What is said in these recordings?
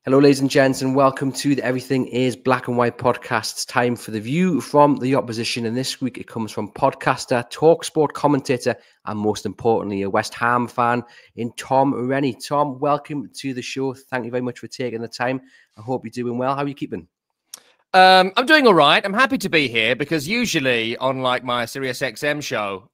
Hello, ladies and gents, and welcome to the Everything is Black and White podcast. It's time for the view from the opposition, and this week it comes from podcaster, talkSPORT commentator, and most importantly, a West Ham fan in Tom Rennie. Tom, welcome to the show. Thank you very much for taking the time. I hope you're doing well. How are you keeping? I'm doing all right. I'm happy to be here because usually on like my Sirius XM show,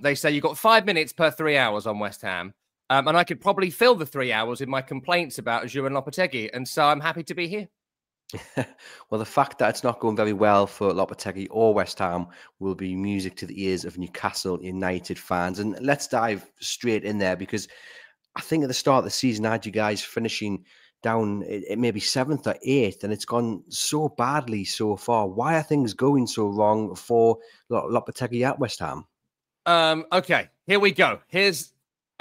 they say you've got 5 minutes per 3 hours on West Ham. And I could probably fill the 3 hours with my complaints about Azure and Lopetegui. And so I'm happy to be here. Well, the fact that it's not going very well for Lopetegui or West Ham will be music to the ears of Newcastle United fans. And let's dive straight in there, because I think at the start of the season, I had you guys finishing down it maybe 7th or 8th, and it's gone so badly so far. Why are things going so wrong for Lopetegui at West Ham? Okay, here we go. Here's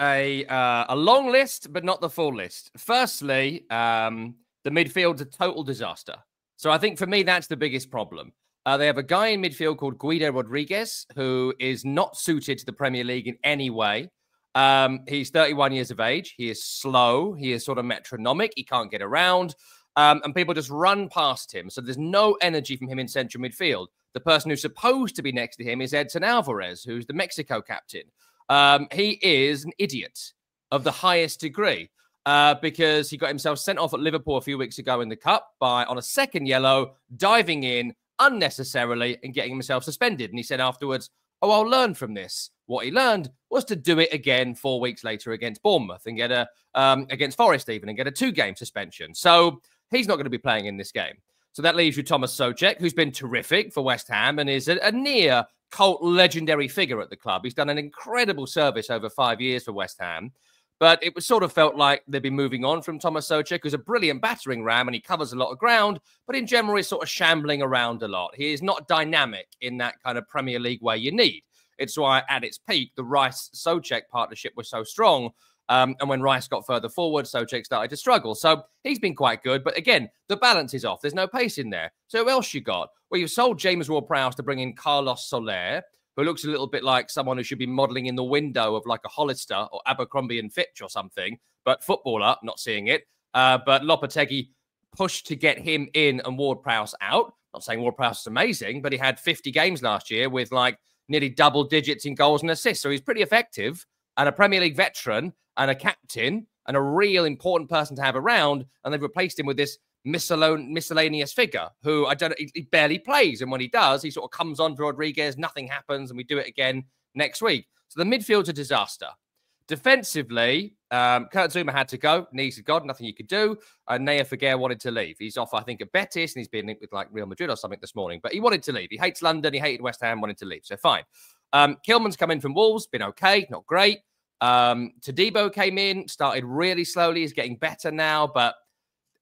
a long list, but not the full list. Firstly, the midfield's a total disaster. So I think for me, that's the biggest problem. They have a guy in midfield called Guido Rodriguez, who is not suited to the Premier League in any way. He's 31 years of age. He is slow. He is sort of metronomic. He can't get around. And people just run past him. So there's no energy from him in central midfield. The person who's supposed to be next to him is Edson Alvarez, who's the Mexico captain. He is an idiot of the highest degree because he got himself sent off at Liverpool a few weeks ago in the Cup on a second yellow, diving in unnecessarily and getting himself suspended. And he said afterwards, "Oh, I'll learn from this." What he learned was to do it again 4 weeks later against Bournemouth and get against Forest even, and get a 2-game suspension. So he's not going to be playing in this game. So that leaves you Thomas Souček, who's been terrific for West Ham and is a near cult legendary figure at the club. He's done an incredible service over 5 years for West Ham. But it was sort of felt like they'd been moving on from Thomas Souček, who's a brilliant battering ram and he covers a lot of ground, but in general he's sort of shambling around a lot. He is not dynamic in that kind of Premier League way you need. It's why at its peak, the Rice-Souček partnership was so strong. And when Rice got further forward, Souček started to struggle. So he's been quite good. But again, the balance is off. There's no pace in there. So who else you got? Well, you've sold James Ward-Prowse to bring in Carlos Soler, who looks a little bit like someone who should be modelling in the window of like a Hollister or Abercrombie and Fitch or something. But footballer, not seeing it. But Lopetegui pushed to get him in and Ward-Prowse out. Not saying Ward-Prowse is amazing, but he had 50 games last year with like nearly double digits in goals and assists. So he's pretty effective and a Premier League veteran and a captain and a real important person to have around. And they've replaced him with this miscellaneous figure who he barely plays. And when he does, he sort of comes on for Rodriguez, nothing happens, and we do it again next week. So the midfield's a disaster. Defensively, Kurt Zouma had to go. Knees had gone, nothing you could do. Naya Figueira wanted to leave. He's off, I think, at Betis, and he's been linked with like Real Madrid or something this morning. But he wanted to leave. He hates London. He hated West Ham, wanted to leave. So fine. Kilman's come in from Wolves, been okay, not great. Todibo came in, started really slowly. He's getting better now, but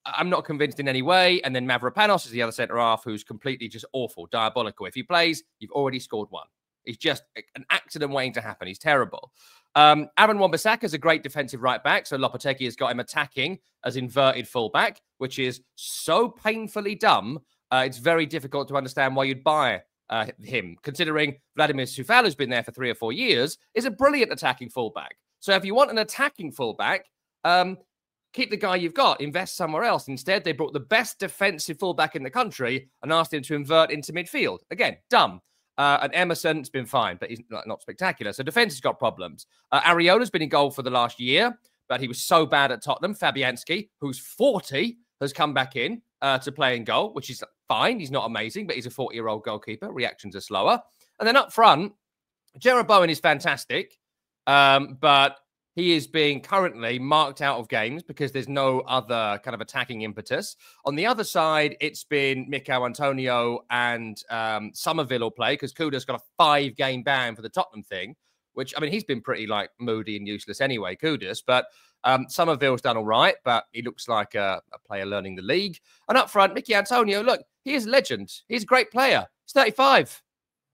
I'm not convinced in any way. And then Mavropanos is the other centre-half who's completely just awful, diabolical. If he plays, you've already scored one. He's just an accident waiting to happen. He's terrible. Aaron Wan-Bissaka is a great defensive right-back, so Lopetegui has got him attacking as inverted full-back, which is so painfully dumb, it's very difficult to understand why you'd buy him, considering Vladimir Coufal, who's been there for 3 or 4 years, is a brilliant attacking full-back. So if you want an attacking full-back, keep the guy you've got, invest somewhere else. Instead, they brought the best defensive fullback in the country and asked him to invert into midfield. Again, dumb. And Emerson's been fine, but he's not spectacular. So defense has got problems. Ariola's been in goal for the last year, but he was so bad at Tottenham. Fabianski, who's 40, has come back in to play in goal, which is fine. He's not amazing, but he's a 40-year-old goalkeeper. Reactions are slower. And then up front, Jarrod Bowen is fantastic, but he is being currently marked out of games because there's no other kind of attacking impetus. On the other side, it's been Mikel Antonio and Somerville will play because Kuda's got a 5-game ban for the Tottenham thing, which, I mean, he's been pretty like moody and useless anyway, Kudas, but Somerville's done all right, but he looks like a player learning the league. And up front, Mikel Antonio, look, he is a legend. He's a great player. He's 35.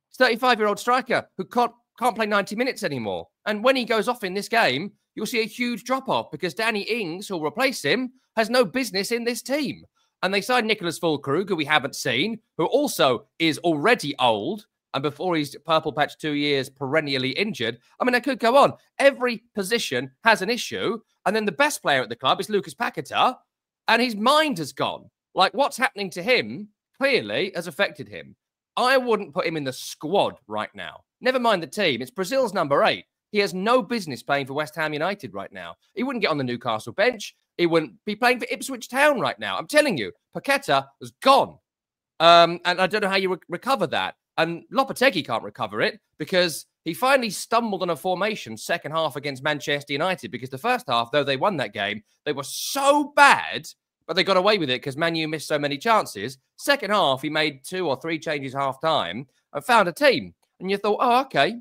He's a 35-year-old striker who can't play 90 minutes anymore. And when he goes off in this game, you'll see a huge drop-off because Danny Ings, who'll replace him, has no business in this team. And they signed Nicholas Füllkrug, who we haven't seen, who also is already old. And before he's purple patch 2 years, perennially injured. I mean, I could go on. Every position has an issue. And then the best player at the club is Lucas Paquetá. and his mind has gone. Like, what's happening to him clearly has affected him. I wouldn't put him in the squad right now. Never mind the team. It's Brazil's number 8. He has no business playing for West Ham United right now. He wouldn't get on the Newcastle bench. He wouldn't be playing for Ipswich Town right now. I'm telling you, Paqueta has gone. And I don't know how you recover that. And Lopetegui can't recover it because he finally stumbled on a formation second half against Manchester United, because the first half, though they won that game, they were so bad, but they got away with it because Man U missed so many chances. Second half, he made 2 or 3 changes half time and found a team. And you thought, oh, okay.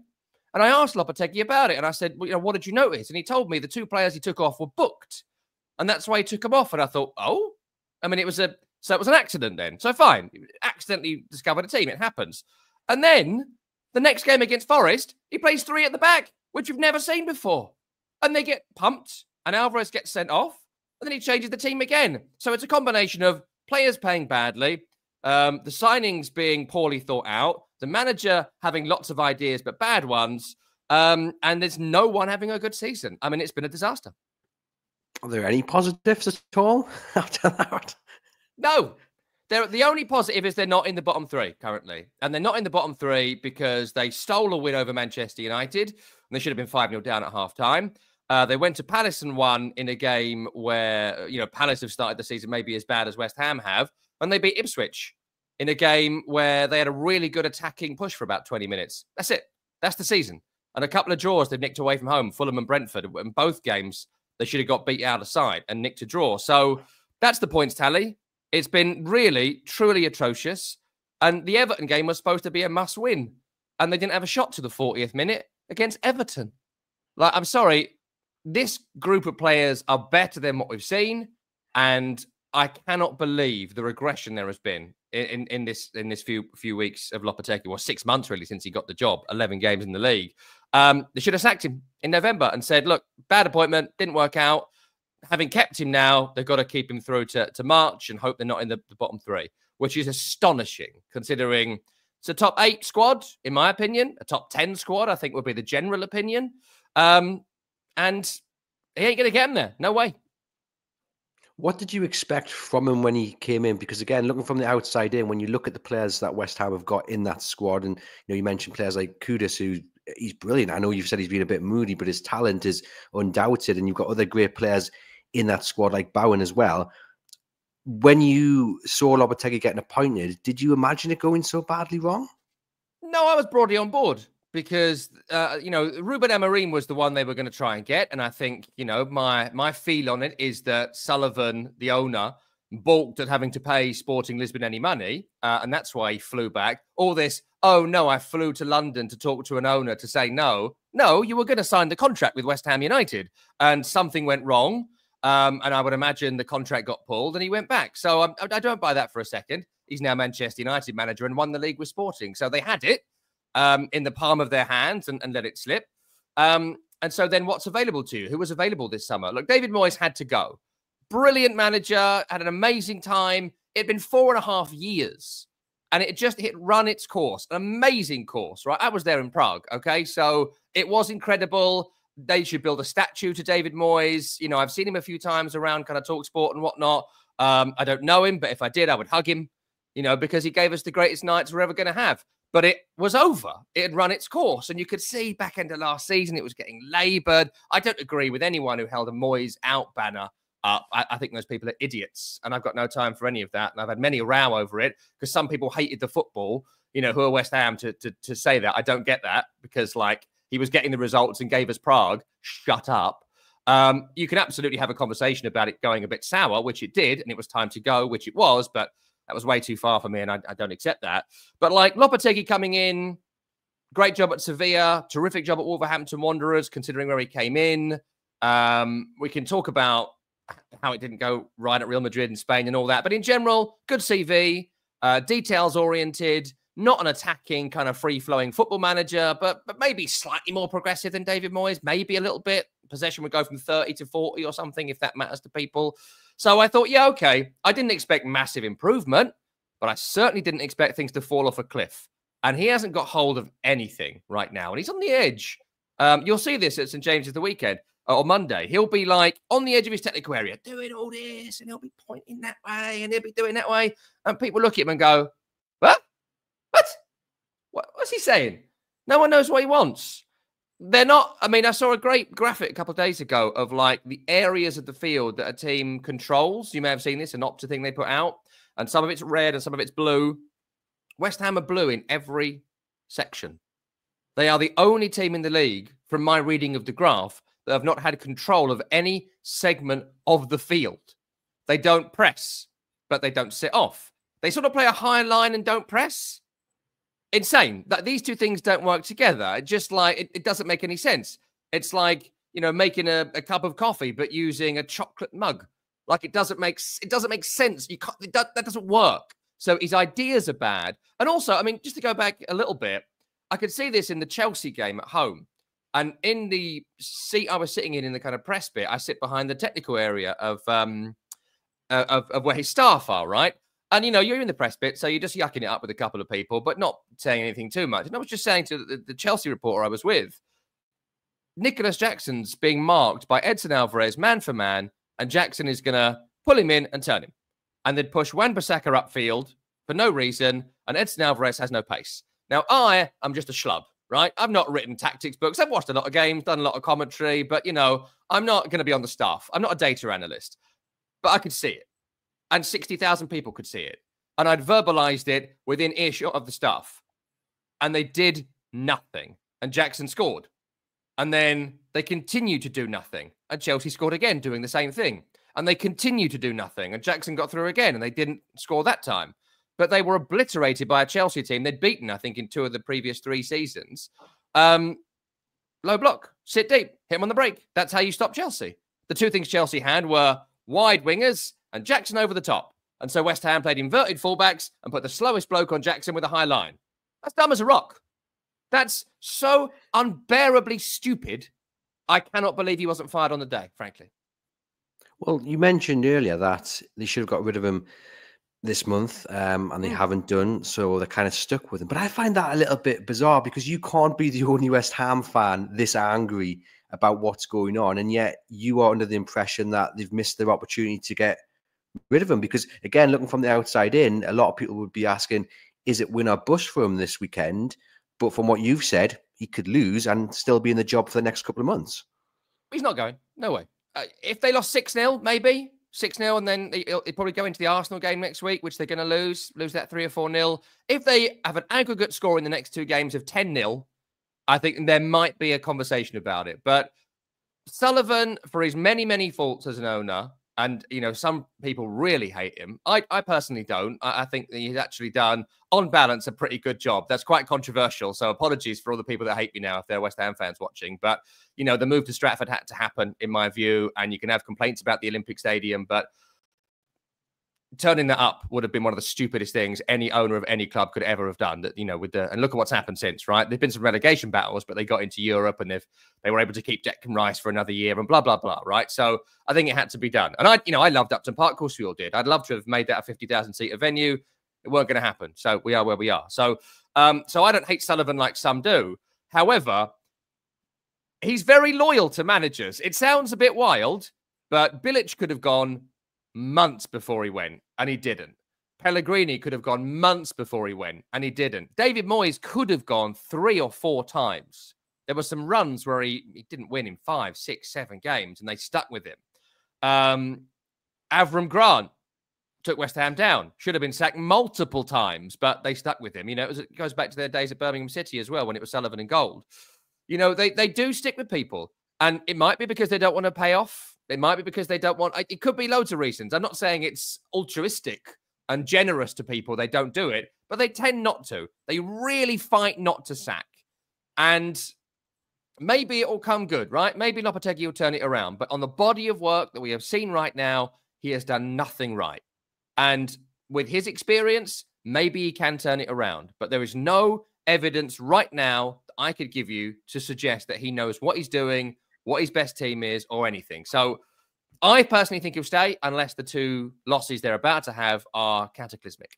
And I asked Lopetegui about it, and I said, well, you know, what did you notice? And he told me the 2 players he took off were booked, and that's why he took them off. And I thought, oh, I mean, it was an accident then. So fine, accidentally discovered a team. It happens. And then the next game against Forest, he plays 3 at the back, which we've never seen before. And they get pumped, and Alvarez gets sent off, and then he changes the team again. So it's a combination of players playing badly, the signings being poorly thought out, the manager having lots of ideas but bad ones, and there's no one having a good season. I mean, it's been a disaster. Are there any positives at all after that? No. The only positive is they're not in the bottom 3 currently. And they're not in the bottom 3 because they stole a win over Manchester United, and they should have been 5-0 down at half-time. They went to Palace and won in a game where, you know, Palace have started the season maybe as bad as West Ham have, and they beat Ipswich in a game where they had a really good attacking push for about 20 minutes. That's it. That's the season. And a couple of draws they've nicked away from home, Fulham and Brentford. In both games, they should have got beat out of sight and nicked a draw. So that's the points tally. It's been really, truly atrocious. And the Everton game was supposed to be a must-win, and they didn't have a shot to the 40th minute against Everton. Like, I'm sorry, this group of players are better than what we've seen, and I cannot believe the regression there has been in this few weeks of Lopetegui. Well, 6 months really since he got the job, 11 games in the league. They should have sacked him in November and said, look, bad appointment, didn't work out. Having kept him now, they've got to keep him through to March and hope they're not in the bottom 3, which is astonishing considering it's a top 8 squad, in my opinion. A top 10 squad, I think, would be the general opinion. And he ain't going to get him there. No way. What did you expect from him when he came in? Because again, looking from the outside in, when you look at the players that West Ham have got in that squad, and you mentioned players like Kudus, who he's brilliant. I know you've said he's been a bit moody, but his talent is undoubted, and you've got other great players in that squad like Bowen as well. When you saw Lopetegui getting appointed, did you imagine it going so badly wrong? No, I was broadly on board because, Ruben Amorim was the one they were going to try and get. And I think, my feel on it is that Sullivan, the owner, balked at having to pay Sporting Lisbon any money. And that's why he flew back. All this, oh, no, I flew to London to talk to an owner to say no. No, you were going to sign the contract with West Ham United. And something went wrong. And I would imagine the contract got pulled and he went back. So I don't buy that for a second. He's now Manchester United manager and won the league with Sporting. So they had it in the palm of their hands and let it slip. And so then what's available to you? Who was available this summer? Look, David Moyes had to go. Brilliant manager, had an amazing time. It had been 4.5 years and it run its course, an amazing course, right? I was there in Prague. Okay. So it was incredible. They should build a statue to David Moyes. I've seen him a few times around kind of talkSPORT and whatnot. I don't know him, but if I did, I would hug him, because he gave us the greatest nights we're ever going to have. But it was over. It had run its course. And you could see back into last season, it was getting laboured. I don't agree with anyone who held a Moyes out banner up. I think those people are idiots. And I've got no time for any of that. And I've had many a row over it because some people hated the football, who are West Ham to say that. I don't get that because, he was getting the results and gave us Prague. Shut up. You can absolutely have a conversation about it going a bit sour, which it did, and it was time to go, which it was, but that was way too far for me, and I don't accept that. But Lopetegui coming in, great job at Sevilla, terrific job at Wolverhampton Wanderers, considering where he came in. We can talk about how it didn't go right at Real Madrid and Spain and all that, but in general, good CV, details-oriented, not an attacking kind of free-flowing football manager, but maybe slightly more progressive than David Moyes, maybe a little bit. Possession would go from 30 to 40 or something, if that matters to people. So I thought, yeah, okay. I didn't expect massive improvement, but I certainly didn't expect things to fall off a cliff. And he hasn't got hold of anything right now, and he's on the edge. You'll see this at St. James's the weekend. or Monday, he'll be like on the edge of his technical area, doing all this, and he'll be pointing that way, and he'll be doing that way. And people look at him and go, what? What's he saying? No one knows what he wants. They're not. I mean, I saw a great graphic a couple of days ago of like the areas of the field that a team controls. You may have seen this, an Opta thing they put out, and some of it's red and some of it's blue. West Ham are blue in every section. They are the only team in the league, from my reading of the graph, that have not had control of any segment of the field. They don't press, but they don't sit off. They sort of play a high line and don't press. Insane that these two things don't work together. It just like it doesn't make any sense. It's like, you know, making a cup of coffee but using a chocolate mug. Like it doesn't make sense. You can't, that doesn't work. So his ideas are bad. And also, I mean, just to go back a little bit, I could see this in the Chelsea game at home. And in the seat I was sitting in the kind of press bit, I sit behind the technical area of where his staff are, right? And, you know, you're in the press bit, so you're just yucking it up with a couple of people, but not saying anything too much. And I was just saying to the Chelsea reporter I was with, Nicholas Jackson's being marked by Edson Alvarez man for man, and Jackson is going to pull him in and turn him. And then push Wan-Bissaka upfield for no reason, and Edson Alvarez has no pace. Now, I am just a schlub, right? I've not written tactics books. I've watched a lot of games, done a lot of commentary, but, you know, I'm not going to be on the staff. I'm not a data analyst, but I could see it. And 60,000 people could see it. And I'd verbalized it within earshot of the staff. And they did nothing. And Jackson scored. And then they continued to do nothing. And Chelsea scored again, doing the same thing. And they continued to do nothing. And Jackson got through again, and they didn't score that time. But they were obliterated by a Chelsea team they'd beaten, I think, in 2 of the previous 3 seasons. Low block, sit deep, hit him on the break. That's how you stop Chelsea. The 2 things Chelsea had were wide wingers and Jackson over the top. And so West Ham played inverted fullbacks and put the slowest bloke on Jackson with a high line. That's dumb as a rock. That's so unbearably stupid. I cannot believe he wasn't fired on the day, frankly. Well, you mentioned earlier that they should have got rid of him this month, and they haven't done, so they're kind of stuck with him. But I find that a little bit bizarre, because you can't be the only West Ham fan this angry about what's going on, and yet you are under the impression that they've missed their opportunity to get rid of him. Because, again, looking from the outside in, a lot of people would be asking, is it win or bust for him this weekend? But from what you've said, he could lose and still be in the job for the next couple of months. He's not going. No way. If they lost 6-0, maybe 6-0, and then he'll probably go into the Arsenal game next week, which they're going to lose that 3 or 4-0. If they have an aggregate score in the next 2 games of 10-0, I think there might be a conversation about it. But Sullivan, for his many, many faults as an owner, and, you know, some people really hate him. I personally don't. I think that he's actually done, on balance, a pretty good job. That's quite controversial. So apologies for all the people that hate me now if they're West Ham fans watching. But, you know, the move to Stratford had to happen, in my view. And you can have complaints about the Olympic Stadium, but turning that up would have been one of the stupidest things any owner of any club could ever have done. That, you know, and look at what's happened since, right? There've been some relegation battles, but they got into Europe, and they were able to keep Declan Rice for another year, and blah blah blah, right? So I think it had to be done. And I loved Upton Park, of course we all did. I'd love to have made that a 50,000 seater venue. It weren't going to happen. So we are where we are. So I don't hate Sullivan like some do. However, he's very loyal to managers. It sounds a bit wild, but Bilic could have gone months before he went, and he didn't. Pellegrini could have gone months before he went, and he didn't. David Moyes could have gone 3 or 4 times. There were some runs where he didn't win in 5, 6, 7 games, and they stuck with him. Avram Grant took West Ham down. Should have been sacked multiple times, but they stuck with him. You know, it goes back to their days at Birmingham City as well, when it was Sullivan and Gold. You know, they do stick with people, and it might be because they don't want to pay off. It might be because they don't want... It could be loads of reasons. I'm not saying it's altruistic and generous to people. They don't do it, but they tend not to. They really fight not to sack. And maybe it will come good, right? Maybe Lopetegui will turn it around. But on the body of work that we have seen right now, he has done nothing right. And with his experience, maybe he can turn it around. But there is no evidence right now that I could give you to suggest that he knows what he's doing, what his best team is, or anything. So I personally think he'll stay unless the 2 losses they're about to have are cataclysmic.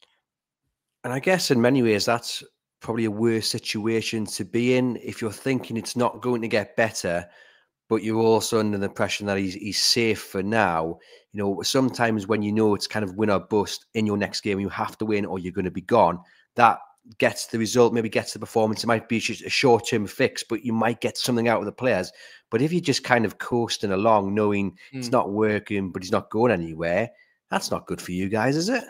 And I guess in many ways, that's probably a worse situation to be in if you're thinking it's not going to get better. but you're also under the impression that he's safe for now. You know, sometimes when you know it's kind of win or bust in your next game, you have to win or you're going to be gone. That gets the result, maybe gets the performance. It might be just a short-term fix, but you might get something out of the players. But if you're just kind of coasting along, knowing it's not working, but he's not going anywhere, that's not good for you guys, is it?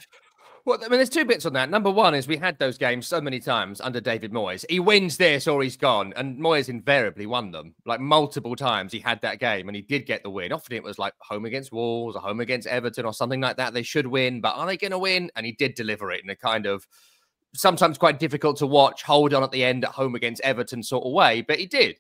Well, I mean, there's two bits on that. Number one is we had those games so many times under David Moyes. He wins this or he's gone. And Moyes invariably won them. Like multiple times he had that game and he did get the win. Often it was like home against Wolves or home against Everton or something like that. They should win, but are they going to win? And he did deliver it in a kind of sometimes quite difficult to watch, hold on at the end at home against Everton sort of way, but he did.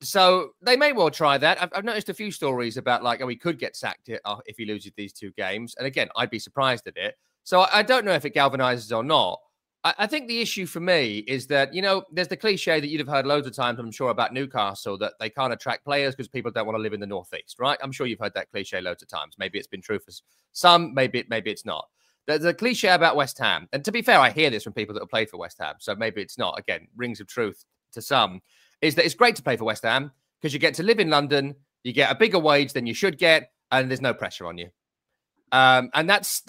So they may well try that. I've noticed a few stories about like, oh, he could get sacked if he loses these two games. And again, I'd be surprised at it. So I don't know if it galvanizes or not. I think the issue for me is that, you know, there's the cliche that you'd have heard loads of times, I'm sure, about Newcastle, that they can't attract players because people don't want to live in the Northeast, right? I'm sure you've heard that cliche loads of times. Maybe it's been true for some, maybe it's not. There's a cliche about West Ham. And to be fair, I hear this from people that have played for West Ham. So maybe it's not. Again, rings of truth to some. Is that it's great to play for West Ham because you get to live in London, you get a bigger wage than you should get, and there's no pressure on you. And that's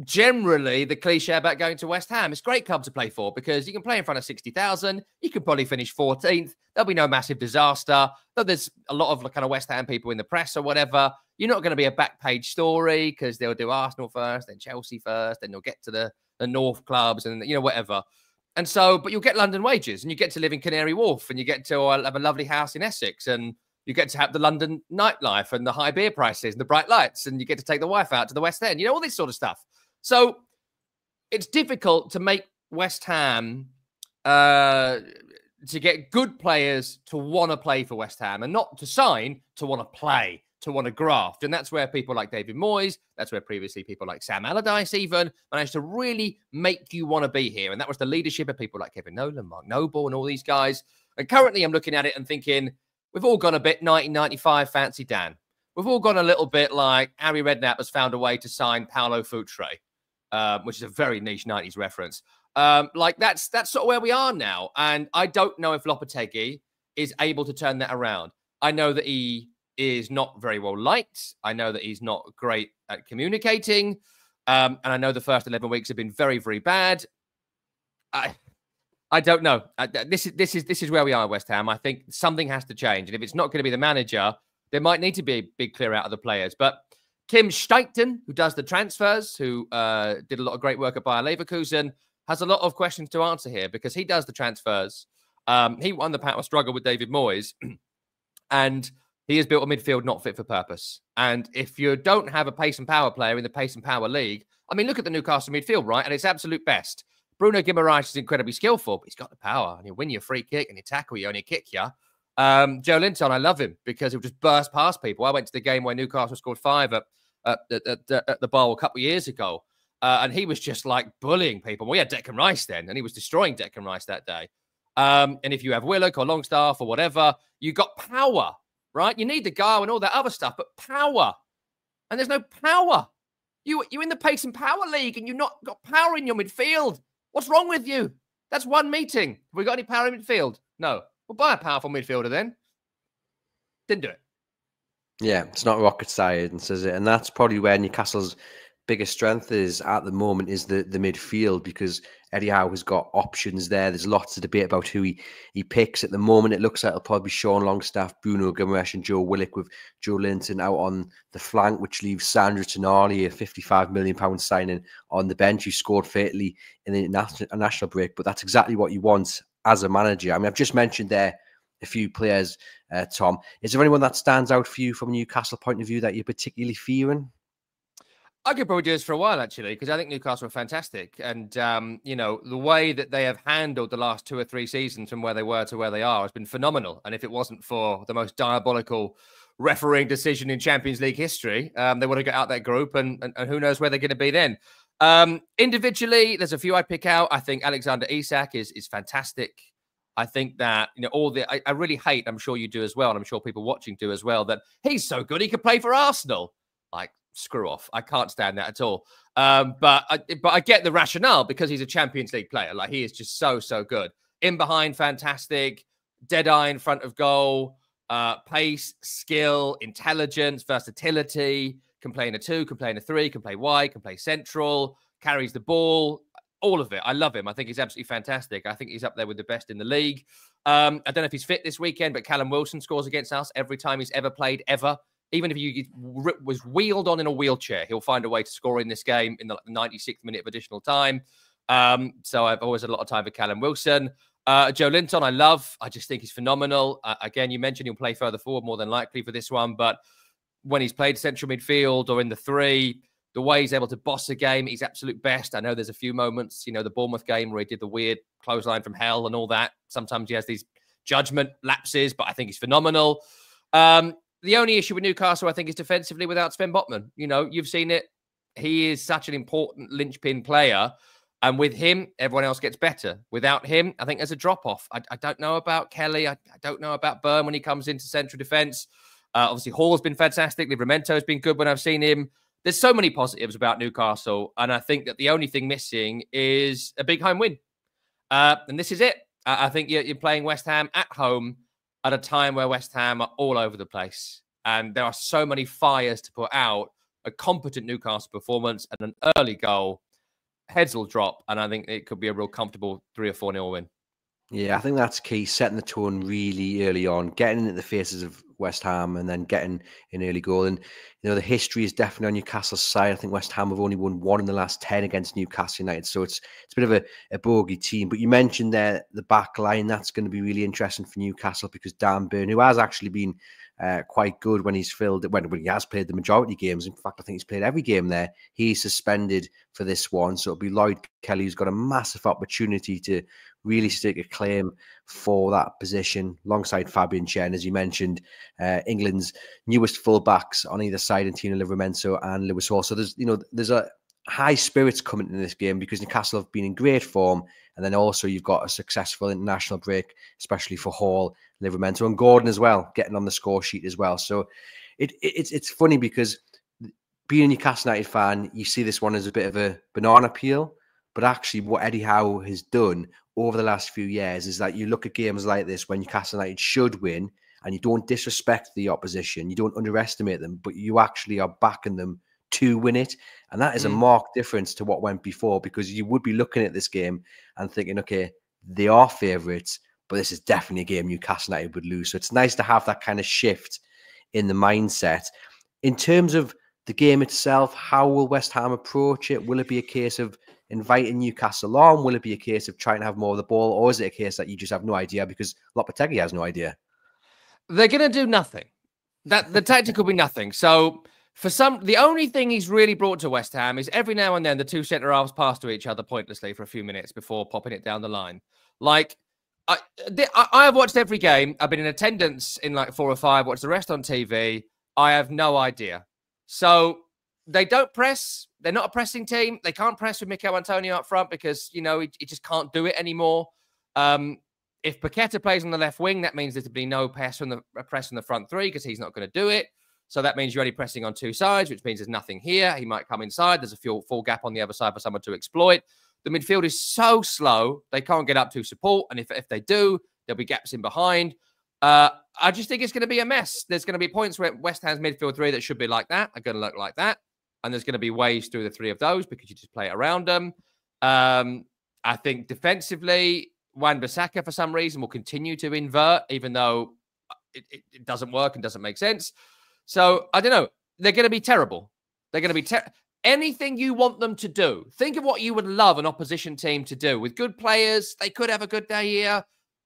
generally the cliche about going to West Ham. It's a great club to play for because you can play in front of 60,000. You could probably finish 14th. There'll be no massive disaster. Though there's a lot of kind of West Ham people in the press or whatever. You're not going to be a back page story because they'll do Arsenal first, then Chelsea first, then you'll get to the North clubs and, you know, whatever. And so, but you'll get London wages and you get to live in Canary Wharf and you get to have a lovely house in Essex and you get to have the London nightlife and the high beer prices and the bright lights and you get to take the wife out to the West End, you know, all this sort of stuff. So it's difficult to make West Ham to get good players to want to play for West Ham and not to sign, to want to play, to want to graft. And that's where people like David Moyes, that's where previously people like Sam Allardyce even managed to really make you want to be here. And that was the leadership of people like Kevin Nolan, Mark Noble and all these guys. And currently I'm looking at it and thinking, we've all gone a bit 1995 Fancy Dan. We've all gone a little bit like Harry Redknapp has found a way to sign Paolo Futre, which is a very niche 90s reference. Like that's sort of where we are now. And I don't know if Lopetegui is able to turn that around. I know that he is not very well liked. I know that he's not great at communicating. And I know the first 11 weeks have been very, very bad. I don't know. This is where we are at West Ham. I think something has to change. And if it's not going to be the manager, there might need to be a big clear out of the players. But Tim Steigten, who does the transfers, who did a lot of great work at Bayer Leverkusen, has a lot of questions to answer here because he does the transfers. He won the power struggle with David Moyes. And he has built a midfield not fit for purpose. And if you don't have a pace and power player in the pace and power league, I mean, look at the Newcastle midfield, right? At its absolute best. Bruno Guimaraes is incredibly skillful, but he's got the power. And he'll win you a free kick and he'll tackle you and he'll kick you. Joe Linton, I love him because he'll just burst past people. I went to the game where Newcastle scored 5 at the Bowl a couple of years ago. And he was just like bullying people. We had Declan Rice then, and he was destroying Declan Rice that day. And if you have Willock or Longstaff or whatever, you got power, right? You need the guy and all that other stuff, but power. And there's no power. You're in the pace and power league and you've not got power in your midfield. What's wrong with you? That's one meeting. Have we got any power in midfield? No. We'll buy a powerful midfielder then. Didn't do it. Yeah, it's not rocket science, is it? And that's probably where Newcastle's biggest strength is at the moment is the midfield because Eddie Howe has got options there. There's lots of debate about who he picks. At the moment, it looks like it'll probably be Sean Longstaff, Bruno Guimaraes and Joe Willock with Joe Linton out on the flank, which leaves Sandro Tonali, a £55 million signing, on the bench, who scored fatally in the national break. But that's exactly what you want as a manager. I mean, I've just mentioned there a few players, Tom. Is there anyone that stands out for you from a Newcastle point of view that you're particularly fearing? I could probably do this for a while, actually, because I think Newcastle are fantastic. And, you know, the way that they have handled the last 2 or 3 seasons from where they were to where they are has been phenomenal. And if it wasn't for the most diabolical refereeing decision in Champions League history, they would have got out that group and who knows where they're going to be then. Individually, there's a few I pick out. I think Alexander Isak is fantastic. I think that, you know, I really hate, I'm sure you do as well, and I'm sure people watching do as well, that he's so good he could play for Arsenal. Like, screw off. I can't stand that at all. But I get the rationale because he's a Champions League player. Like, he is just so good. In behind, fantastic. Dead eye in front of goal. pace, skill, intelligence, versatility, can play in a 2, can play in a 3, can play wide, can play central, carries the ball, all of it. I love him. I think he's absolutely fantastic. I think he's up there with the best in the league. I don't know if he's fit this weekend, but Callum Wilson scores against us every time he's ever played, ever. Even if he was wheeled on in a wheelchair, he'll find a way to score in this game in the 96th minute of additional time. So I've always had a lot of time for Callum Wilson. Joe Linton, I love. I just think he's phenomenal. Again, you mentioned he'll play further forward more than likely for this one, but when he's played central midfield or in the 3, the way he's able to boss a game, he's absolute best. I know there's a few moments, you know, the Bournemouth game where he did the weird clothesline from hell and all that. Sometimes he has these judgment lapses, but I think he's phenomenal. The only issue with Newcastle, I think, is defensively without Sven Botman. You know, you've seen it. He is such an important linchpin player. And with him, everyone else gets better. Without him, I think there's a drop-off. I don't know about Kelly. I don't know about Byrne when he comes into central defence. Obviously, Hall's been fantastic. Livramento's been good when I've seen him. There's so many positives about Newcastle. And I think that the only thing missing is a big home win. And this is it. I think you're playing West Ham at home at a time where West Ham are all over the place. And there are so many fires to put out. A competent Newcastle performance and an early goal. Heads will drop. And I think it could be a real comfortable 3 or 4-0 win. Yeah, I think that's key. Setting the tone really early on, getting into the faces of West Ham and then getting an early goal. And, you know, the history is definitely on Newcastle's side. I think West Ham have only won 1 in the last 10 against Newcastle United. So it's a bit of a bogey team. But you mentioned there the back line. That's going to be really interesting for Newcastle because Dan Burn, who has actually been quite good when he's when he has played the majority of games. In fact, I think he's played every game there. He's suspended for this one. So it'll be Lloyd Kelly who's got a massive opportunity to really stake a claim for that position alongside Fabian Chen, as you mentioned, England's newest fullbacks on either side, and Tino Livramento and Lewis Hall. So there's a high spirits coming in this game because Newcastle have been in great form, and then also you've got a successful international break, especially for Hall, Livramento, and Gordon as well, getting on the score sheet as well. So it's funny because being a Newcastle United fan, you see this one as a bit of a banana peel, but actually what Eddie Howe has done over the last few years is that you look at games like this when Newcastle United should win and you don't disrespect the opposition, you don't underestimate them, but you actually are backing them to win it. And that is a marked difference to what went before, because you would be looking at this game and thinking, okay, they are favourites, but this is definitely a game Newcastle United would lose. So it's nice to have that kind of shift in the mindset. In terms of the game itself, how will West Ham approach it? Will it be a case of inviting Newcastle on? Will it be a case of trying to have more of the ball? Or is it a case that you just have no idea because Lopetegui has no idea? They're going to do nothing. The tactic will be nothing. So the only thing he's really brought to West Ham is every now and then the two centre-halves pass to each other pointlessly for a few minutes before popping it down the line. Like, I have watched every game. I've been in attendance in like 4 or 5, watched the rest on TV. I have no idea. So they don't press. They're not a pressing team. They can't press with Mikel Antonio up front because, you know, he just can't do it anymore. If Paqueta plays on the left wing, that means there's be no press on the front 3 because he's not going to do it. So that means you're only pressing on 2 sides, which means there's nothing here. He might come inside. There's a full gap on the other side for someone to exploit. The midfield is so slow, they can't get up to support. And if they do, there'll be gaps in behind. I just think it's going to be a mess. There's going to be points where West Ham's midfield 3 that should be like that are going to look like that. And there's going to be waves through the 3 of those because you just play it around them. I think defensively, Wan-Bissaka, for some reason, will continue to invert, even though it doesn't work and doesn't make sense. So, I don't know. They're going to be terrible. They're going to be anything you want them to do. Think of what you would love an opposition team to do. With good players, they could have a good day here.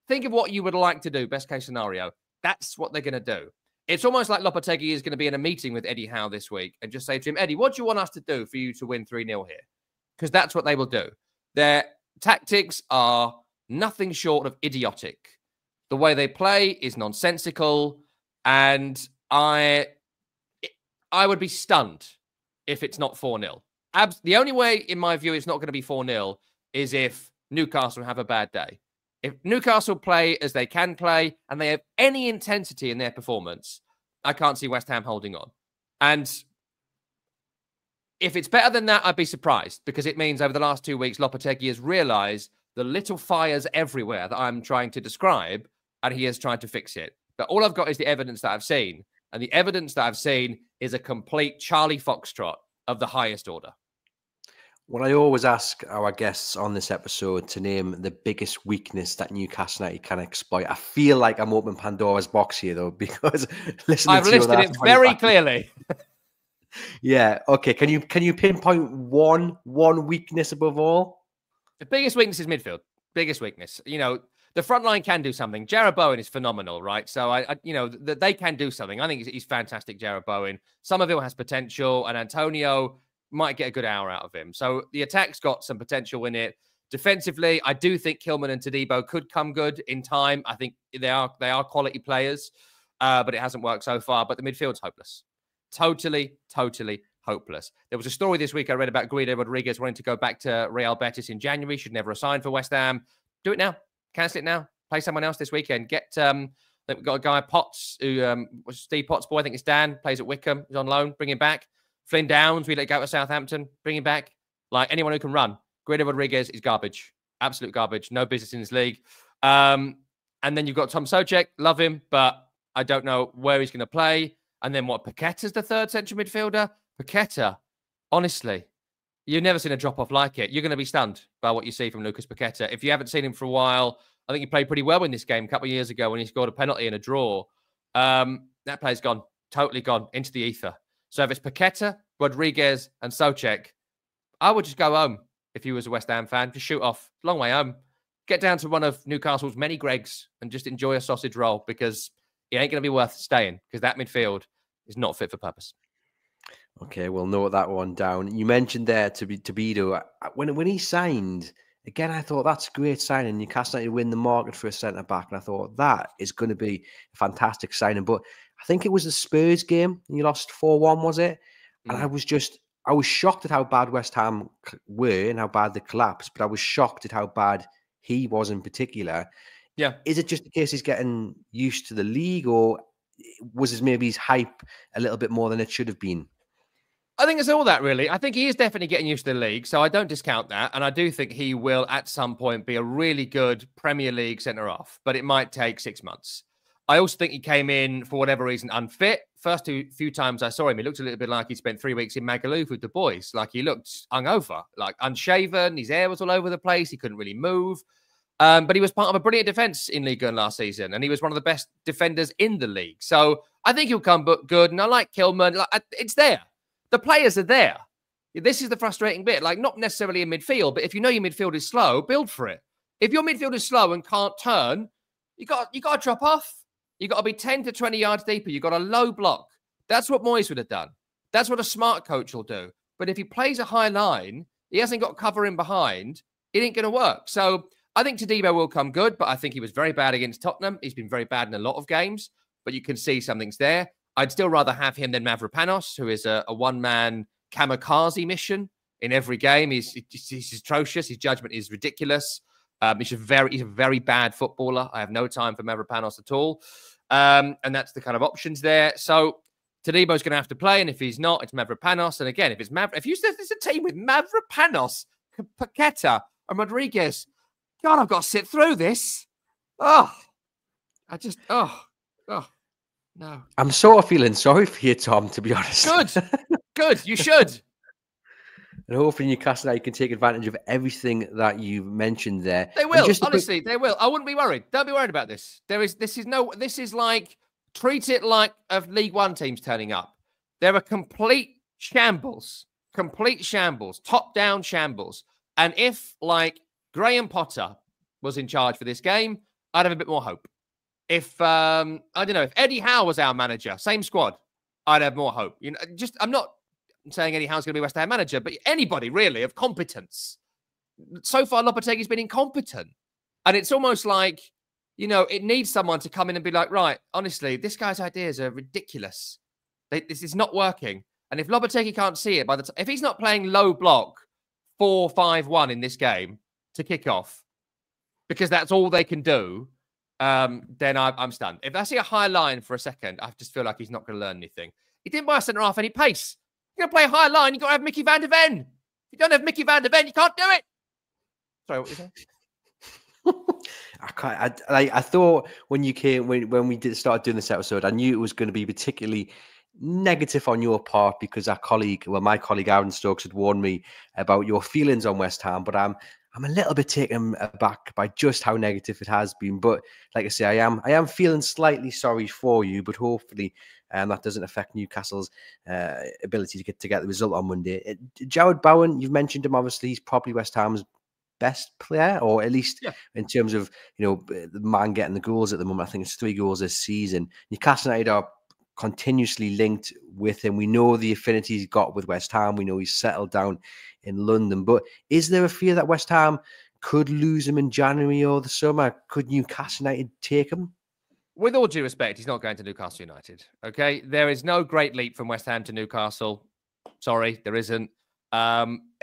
Think of what you would like to do, best case scenario. That's what they're going to do. It's almost like Lopetegui is going to be in a meeting with Eddie Howe this week and just say to him, Eddie, what do you want us to do for you to win 3-0 here? Because that's what they will do. Their tactics are nothing short of idiotic. The way they play is nonsensical, and I would be stunned if it's not 4-0. The only way, in my view, it's not going to be 4-0 is if Newcastle have a bad day. If Newcastle play as they can play and they have any intensity in their performance, I can't see West Ham holding on. And if it's better than that, I'd be surprised, because it means over the last 2 weeks, Lopetegui has realised the little fires everywhere that I'm trying to describe, and he has tried to fix it. But all I've got is the evidence that I've seen. And the evidence that I've seen is a complete Charlie Foxtrot of the highest order. Well, I always ask our guests on this episode to name the biggest weakness that Newcastle United can exploit. I feel like I'm opening Pandora's box here, though, because listening I've to listed it very clearly. Yeah. Okay. Can you pinpoint one weakness above all? The biggest weakness is midfield. Biggest weakness. You know, the front line can do something. Jarrod Bowen is phenomenal, right? So I you know, they can do something. I think he's fantastic, Jarrod Bowen. Somerville has potential, and Antonio might get a good hour out of him. So the attack's got some potential in it. Defensively, I do think Kilman and Todibo could come good in time. I think they are quality players, but it hasn't worked so far. But the midfield's hopeless. Totally hopeless. There was a story this week I read about Guido Rodriguez wanting to go back to Real Betis in January. Should never have signed for West Ham. Do it now. Cancel it now. Play someone else this weekend. Get we've got a guy Potts who was Steve Potts' boy. I think it's Dan. Plays at Wickham. He's on loan. Bring him back. Flynn Downs, we let go to Southampton. Bring him back. Like anyone who can run. Guido Rodriguez is garbage. Absolute garbage. No business in this league. And then you've got Tom Souček. Love him, but I don't know where he's going to play. And then what? Paqueta's the third central midfielder? Paqueta, honestly, you've never seen a drop-off like it. You're going to be stunned by what you see from Lucas Paqueta. If you haven't seen him for a while, I think he played pretty well in this game a couple of years ago when he scored a penalty in a draw. That player's gone. Totally gone into the ether. So if it's Paqueta, Rodriguez, and Souček, I would just go home if you was a West Ham fan. Just shoot off. Long way home. Get down to one of Newcastle's many Gregs and just enjoy a sausage roll because it ain't going to be worth staying because that midfield is not fit for purpose. Okay, we'll note that one down. You mentioned there Todibo. When he signed, again, I thought that's a great signing. Newcastle United win the market for a centre-back, and I thought that is going to be a fantastic signing. But I think it was the Spurs game, and you lost 4-1, was it? And I was shocked at how bad West Ham were and how bad they collapsed, but I was shocked at how bad he was in particular. Yeah. Is it just the case he's getting used to the league, or was maybe his hype a little bit more than it should have been? I think it's all that, really. I think he is definitely getting used to the league, so I don't discount that. And I do think he will, at some point, be a really good Premier League centre-half, but it might take 6 months. I also think he came in, for whatever reason, unfit. First few times I saw him, he looked a little bit like he spent 3 weeks in Magaluf with the boys. Like, he looked hungover, like unshaven. His hair was all over the place. He couldn't really move. But he was part of a brilliant defence in Ligue 1 last season, and he was one of the best defenders in the league. So I think he'll come good, and I like Kilman. It's there. The players are there. This is the frustrating bit. Like, not necessarily in midfield, but if you know your midfield is slow, build for it. If your midfield is slow and can't turn, you got to drop off. You got to be 10 to 20 yards deeper. You got a low block. That's what Moyes would have done. That's what a smart coach will do. But if he plays a high line, he hasn't got cover in behind, it ain't going to work. So I think Todibo will come good, but I think he was very bad against Tottenham. He's been very bad in a lot of games, but you can see something's there. I'd still rather have him than Mavropanos, who is a one-man kamikaze mission in every game. He's atrocious. His judgment is ridiculous. He's a very bad footballer. I have no time for Mavropanos at all. And that's the kind of options there. So Todibo's going to have to play, and if he's not, it's Mavropanos. And again, if you said there's a team with Mavropanos, Paqueta, and Rodriguez, God, I've got to sit through this. No. I'm sort of feeling sorry for you, Tom, to be honest. Good. You should. And hopefully Newcastle United can take advantage of everything that you've mentioned there. They will. Honestly, they will. I wouldn't be worried. Don't be worried about this. This is like, treat it like of League One teams turning up. They're a complete shambles, top-down shambles. And if, like, Graham Potter was in charge for this game, I'd have a bit more hope. If, I don't know, if Eddie Howe was our manager, same squad, I'd have more hope. You know, I'm not saying Eddie Howe's going to be West Ham manager, but anybody really of competence. So far, Lopetegui's been incompetent. And it's almost like, you know, it needs someone to come in and be like, right, honestly, this guy's ideas are ridiculous. This is not working. And if Lopetegui can't see it, if he's not playing low block 4-5-1 in this game to kick off, because that's all they can do, then I'm stunned. If I see a high line for a second, I just feel like he's not going to learn anything. He didn't buy a centre-half any pace. You're going to play a high line, you've got to have Mickey van der Ven. If you don't have Mickey van der Ven, you can't do it. Sorry, what were you saying? I thought when you came when we did start doing this episode, I knew it was going to be particularly negative on your part because my colleague Aaron Stokes had warned me about your feelings on West Ham. But I'm a little bit taken aback by just how negative it has been. But like I say, I am feeling slightly sorry for you. But hopefully, that doesn't affect Newcastle's ability to get the result on Monday. Jared Bowen, you've mentioned him. Obviously, he's probably West Ham's best player, or at least in terms of the man getting the goals at the moment. I think it's 3 goals this season. Newcastle United are continuously linked with him. We know the affinity he's got with West Ham. We know he's settled down in London. But is there a fear that West Ham could lose him in January or the summer? Could Newcastle United take him? With all due respect, he's not going to Newcastle United. Okay, there is no great leap from West Ham to Newcastle. Sorry, there isn't.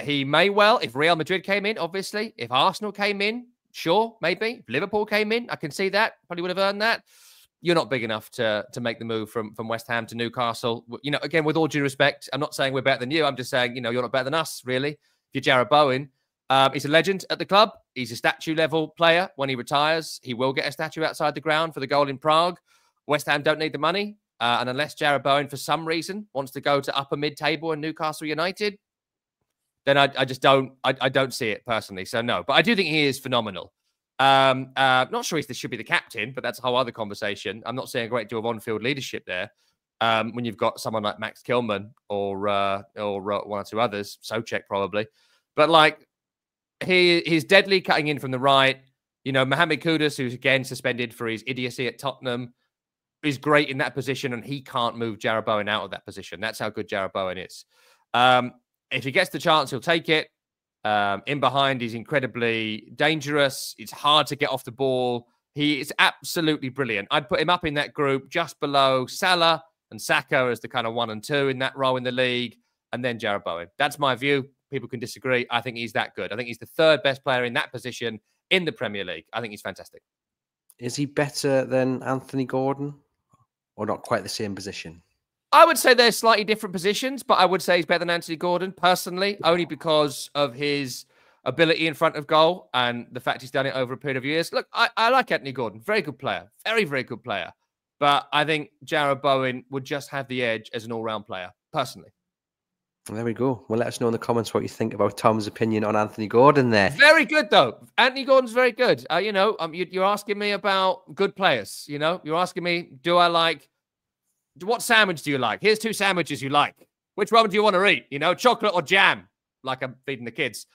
He may well, if Real Madrid came in, obviously, if Arsenal came in, sure, maybe. If Liverpool came in, I can see that. Probably would have earned that. You're not big enough to make the move from West Ham to Newcastle. Again, with all due respect, I'm not saying we're better than you. I'm just saying, you're not better than us, really. If you're Jared Bowen, he's a legend at the club. He's a statue-level player. When he retires, he will get a statue outside the ground for the goal in Prague. West Ham don't need the money. And unless Jared Bowen, for some reason, wants to go to upper mid-table and Newcastle United, then I just don't. I don't see it personally. So no, but I do think he is phenomenal. Not sure he should be the captain, but that's a whole other conversation. I'm not seeing a great deal of on-field leadership there. When you've got someone like Max Kilman or one or two others, Souček probably, but he's deadly cutting in from the right. Mohamed Kudus, who's again suspended for his idiocy at Tottenham, is great in that position, and he can't move Jared Bowen out of that position. That's how good Jared Bowen is. If he gets the chance, he'll take it. In behind, he's incredibly dangerous. It's hard to get off the ball. He is absolutely brilliant. I'd put him up in that group just below Salah and Saka as the kind of 1 and 2 in that role in the league, and then Jared Bowen. That's my view. People can disagree. I think he's that good. I think he's the 3rd best player in that position in the Premier League. I think he's fantastic. Is he better than Anthony Gordon, or not quite the same position? I would say they're slightly different positions, but I would say he's better than Anthony Gordon, personally, only because of his ability in front of goal and the fact he's done it over a period of years. Look, I like Anthony Gordon. Very good player. Very, very good player. But I think Jared Bowen would just have the edge as an all-round player, personally. There we go. Well, let us know in the comments what you think about Tom's opinion on Anthony Gordon there. Very good, though. Anthony Gordon's very good. You're asking me about good players. You're asking me, what sandwich do you like? Here's 2 sandwiches you like. Which one do you want to eat? Chocolate or jam? Like I'm feeding the kids.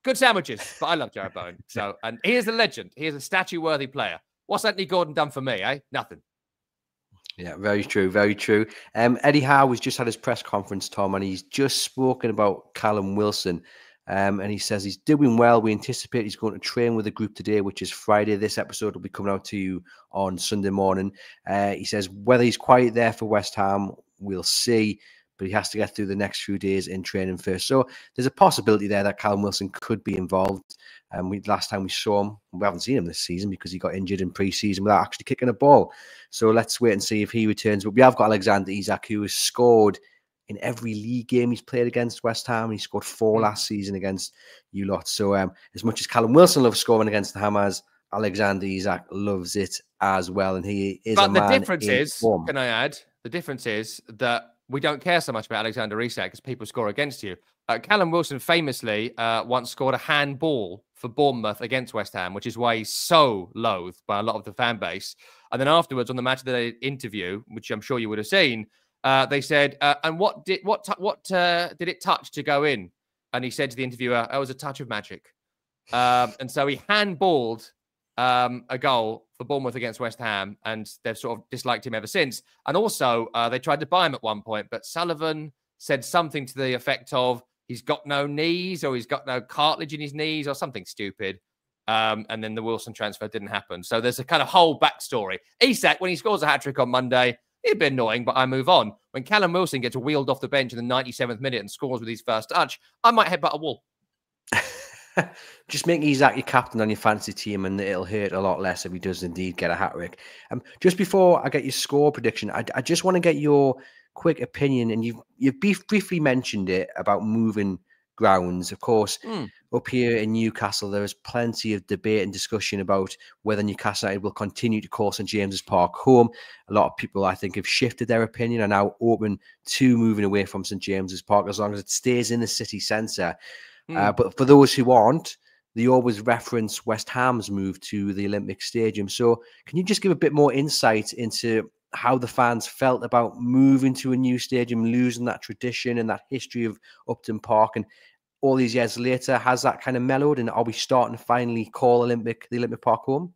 Good sandwiches, but I love Jared Bowen. And he is a legend. He is a statue-worthy player. What's Anthony Gordon done for me, eh? Nothing. Yeah, very true, very true. Eddie Howe has just had his press conference, Tom, and he's just spoken about Callum Wilson. And he says he's doing well. We anticipate he's going to train with the group today, which is Friday. This episode will be coming out to you on Sunday morning. He says whether he's quite there for West Ham, we'll see. But he has to get through the next few days in training first. So there's a possibility there that Callum Wilson could be involved. Last time we saw him, we haven't seen him this season because he got injured in pre-season without actually kicking a ball. So let's wait and see if he returns. But we have got Alexander Isak, who has scored in every league game he's played against West Ham. He scored 4 last season against you lot. So as much as Callum Wilson loves scoring against the Hammers, Alexander Isak loves it as well. And he is a man. But the difference is, can I add, the difference is that we don't care so much about Alexander Isak because people score against you. Callum Wilson famously once scored a handball for Bournemouth against West Ham, which is why he's so loathed by a lot of the fan base. And then afterwards, on the Match of the Day interview, which I'm sure you would have seen, they said, "And what did it touch to go in?" And he said to the interviewer, "It was a touch of magic." And so he handballed a goal for Bournemouth against West Ham, and they've sort of disliked him ever since. And also, they tried to buy him at one point, but Sullivan said something to the effect of, he's got no knees, or he's got no cartilage in his knees, or something stupid. And then the Wilson transfer didn't happen. So there's a kind of whole backstory. Isak, when he scores a hat-trick on Monday, it'd be annoying, but I move on. When Callum Wilson gets wheeled off the bench in the 97th minute and scores with his first touch, I might headbutt a wall. Just make Isak your captain on your fantasy team, and it'll hurt a lot less if he does indeed get a hat-trick. Just before I get your score prediction, I just want to get your quick opinion, and you've briefly mentioned it about moving grounds. Of course, Mm. up here in Newcastle, there is plenty of debate and discussion about whether Newcastle United will continue to call St James's Park home. A lot of people, I think, have shifted their opinion, are now open to moving away from St James's Park as long as it stays in the city centre. But for those who aren't, they always reference West Ham's move to the Olympic Stadium. So can you just give a bit more insight into how the fans felt about moving to a new stadium, losing that tradition and that history of Upton Park? And all these years later, has that kind of mellowed? And are we starting to finally call the Olympic Park home?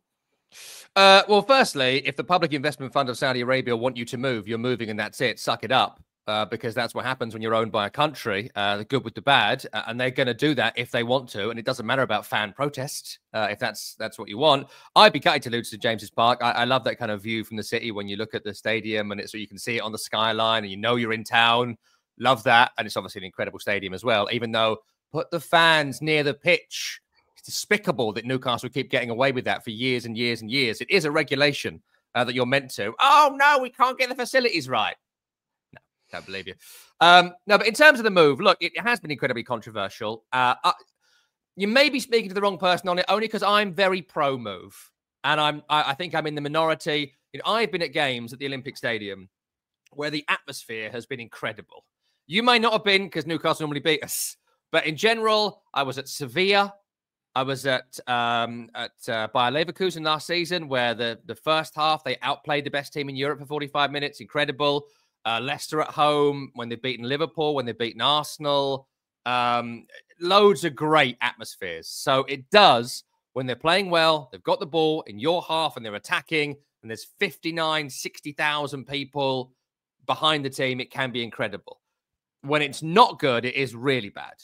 Well, firstly, if the Public Investment Fund of Saudi Arabia want you to move, you're moving and that's it. Suck it up. Because that's what happens when you're owned by a country, the good with the bad, and they're going to do that if they want to, and it doesn't matter about fan protests if that's what you want. I'd be gutted to lose to James's Park. I love that kind of view from the city when you look at the stadium, and it's so you can see it on the skyline, and you know you're in town. Love that, and it's obviously an incredible stadium as well. Even though put the fans near the pitch, it's despicable that Newcastle keep getting away with that for years and years and years. It is a regulation that you're meant to. Oh no, we can't get the facilities right. Don't believe you. No, but in terms of the move, look, it has been incredibly controversial. You may be speaking to the wrong person on it, only because I'm very pro move, and I think I'm in the minority. You know, I've been at games at the Olympic Stadium where the atmosphere has been incredible. You may not have been because Newcastle normally beat us, but in general, I was at Sevilla. I was at Bayer Leverkusen last season, where the first half they outplayed the best team in Europe for 45 minutes. Incredible. Leicester at home, when they've beaten Liverpool, when they've beaten Arsenal. Loads of great atmospheres. So it does, when they're playing well, they've got the ball in your half and they're attacking, and there's 59, 60,000 people behind the team, it can be incredible. When it's not good, it is really bad.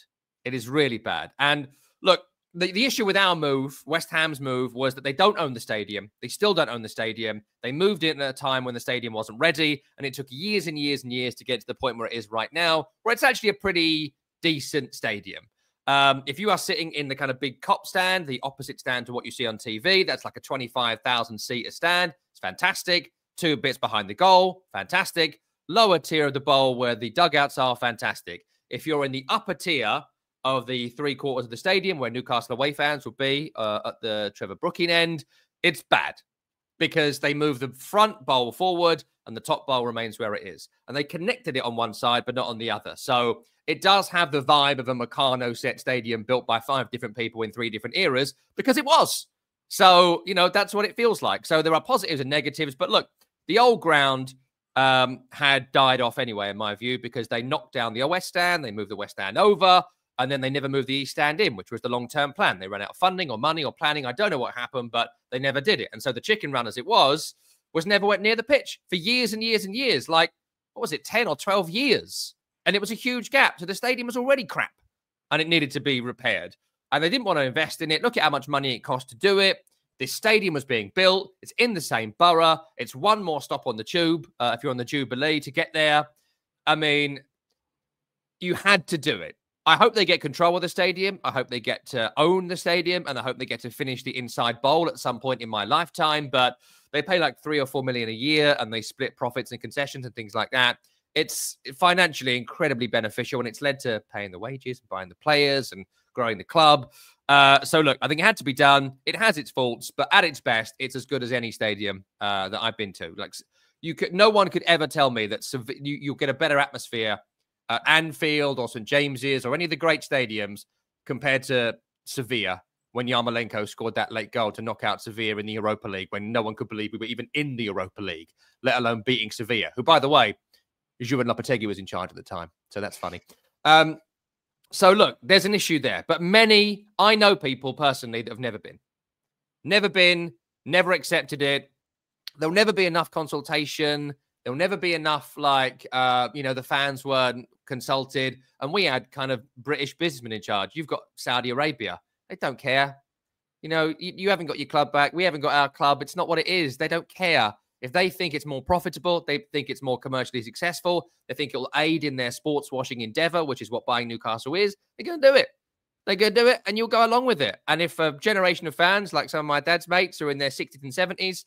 It is really bad. And look, the issue with our move, West Ham's move, was that they don't own the stadium. They still don't own the stadium. They moved it at a time when the stadium wasn't ready, and it took years and years and years to get to the point where it is right now, where it's actually a pretty decent stadium. If you are sitting in the kind of big cop stand, the opposite stand to what you see on TV, that's like a 25,000-seater stand. It's fantastic. 2 bits behind the goal, fantastic. Lower tier of the bowl where the dugouts are, fantastic. If you're in the upper tier of the 3/4 of the stadium where Newcastle away fans will be at the Trevor Brooking end, it's bad because they move the front bowl forward and the top bowl remains where it is. And they connected it on one side, but not on the other. So it does have the vibe of a Meccano set stadium built by 5 different people in 3 different eras because it was. So, you know, that's what it feels like. So there are positives and negatives. But look, the old ground had died off anyway, in my view, because they knocked down the West Stand. They moved the West Stand over. And then they never moved the East Stand in, which was the long-term plan. They ran out of funding or money or planning. I don't know what happened, but they never did it. And so the chicken run, as it was never went near the pitch for years and years and years. Like, what was it, 10 or 12 years? And it was a huge gap. So the stadium was already crap and it needed to be repaired. And they didn't want to invest in it. Look at how much money it cost to do it. This stadium was being built. It's in the same borough. It's one more stop on the tube if you're on the Jubilee to get there. I mean, you had to do it. I hope they get control of the stadium. I hope they get to own the stadium, and I hope they get to finish the inside bowl at some point in my lifetime. But they pay like 3 or 4 million a year, and they split profits and concessions and things like that. It's financially incredibly beneficial, and it's led to paying the wages, buying the players, and growing the club. So look, I think it had to be done. It has its faults, but at its best, it's as good as any stadium that I've been to. Like, no one could ever tell me that you'll get a better atmosphere at Anfield or St James's or any of the great stadiums compared to Sevilla when Yarmolenko scored that late goal to knock out Sevilla in the Europa League when no one could believe we were even in the Europa League, let alone beating Sevilla, who, by the way, Juven Lopetegui was in charge at the time. So that's funny. So look, there's an issue there. But I know people personally that have never been, never accepted it. There'll never be enough consultation. There'll never be enough, the fans weren't consulted. And we had kind of British businessmen in charge. You've got Saudi Arabia. They don't care. You know, you haven't got your club back. We haven't got our club. It's not what it is. They don't care. If they think it's more profitable, they think it's more commercially successful, they think it will aid in their sports washing endeavor, which is what buying Newcastle is, they're going to do it. They're going to do it, and you'll go along with it. And if a generation of fans, like some of my dad's mates, are in their 60s and 70s,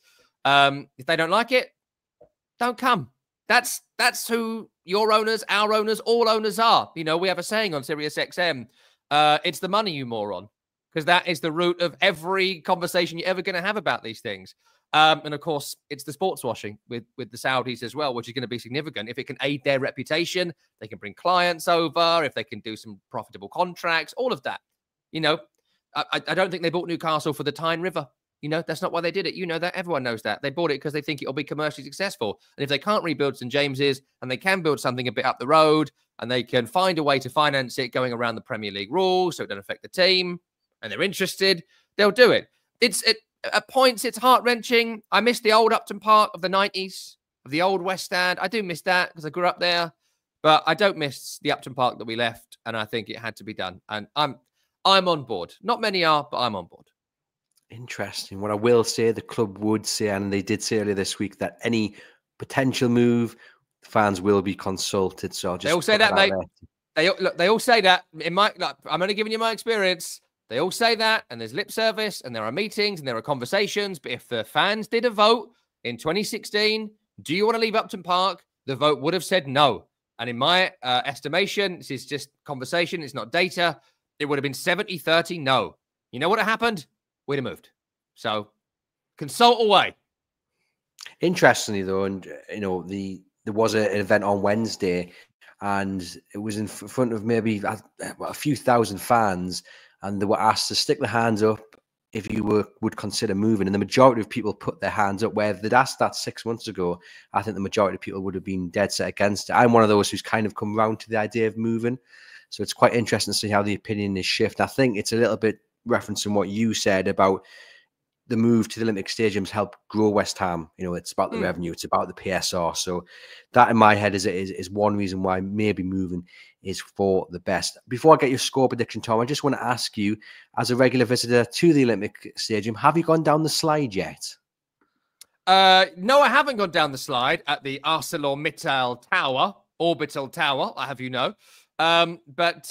if they don't like it, don't come. That's who your owners, our owners, all owners are. You know, we have a saying on Sirius XM, it's the money, you moron, because that is the root of every conversation you're ever going to have about these things. And of course, it's the sports washing with the Saudis as well, which is going to be significant. If it can aid their reputation, they can bring clients over, if they can do some profitable contracts, all of that. You know, I don't think they bought Newcastle for the Tyne River. You know, that's not why they did it. You know that. Everyone knows that. They bought it because they think it'll be commercially successful. And if they can't rebuild St. James's and they can build something a bit up the road and they can find a way to finance it going around the Premier League rules so it doesn't affect the team and they're interested, they'll do it. At points, it's heart-wrenching. I miss the old Upton Park of the 90s, of the old West Stand. I do miss that because I grew up there. But I don't miss the Upton Park that we left, and I think it had to be done. And I'm on board. Not many are, but I'm on board. Interesting. What I will say, the club would say, and they did say earlier this week, that any potential move, fans will be consulted. So I'll just they all say that, mate. They all say that. I'm only giving you my experience. They all say that, and there's lip service, and there are meetings, and there are conversations. But if the fans did a vote in 2016, do you want to leave Upton Park? The vote would have said no. And in my estimation, this is just conversation. It's not data. It would have been 70-30 no. You know what happened? We'd have moved. So consult away. Interestingly, though, and you know, there was an event on Wednesday, and it was in front of maybe a few thousand fans, and they were asked to stick their hands up if you would consider moving. And the majority of people put their hands up. Where they'd asked that 6 months ago, I think the majority of people would have been dead set against it. I'm one of those who's kind of come round to the idea of moving. So it's quite interesting to see how the opinion is shifted. I think it's a little bit referencing what you said about the move to the Olympic Stadiums helped grow West Ham. You know, it's about the revenue, it's about the PSR. So that in my head is one reason why maybe moving is for the best. Before I get your score prediction, Tom, I just want to ask you, as a regular visitor to the Olympic Stadium, have you gone down the slide yet? No, I haven't gone down the slide at the ArcelorMittal Tower, Orbital Tower, I have you know. But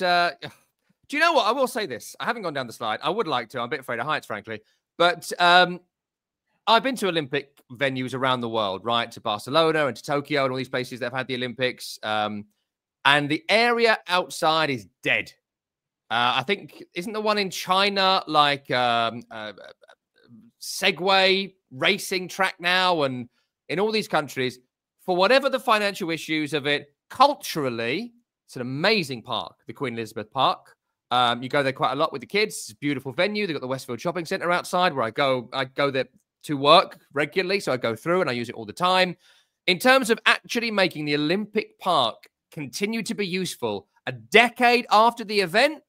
do you know what? I will say this. I haven't gone down the slide. I would like to. I'm a bit afraid of heights, frankly. But I've been to Olympic venues around the world, right? To Barcelona and to Tokyo and all these places that have had the Olympics. And the area outside is dead. I think, isn't the one in China like Segway racing track now? And in all these countries, for whatever the financial issues of it, culturally, it's an amazing park, the Queen Elizabeth Park. You go there quite a lot with the kids. It's a beautiful venue. They've got the Westfield Shopping Centre outside where I go there to work regularly. So I go through and I use it all the time. In terms of actually making the Olympic Park continue to be useful a decade after the event,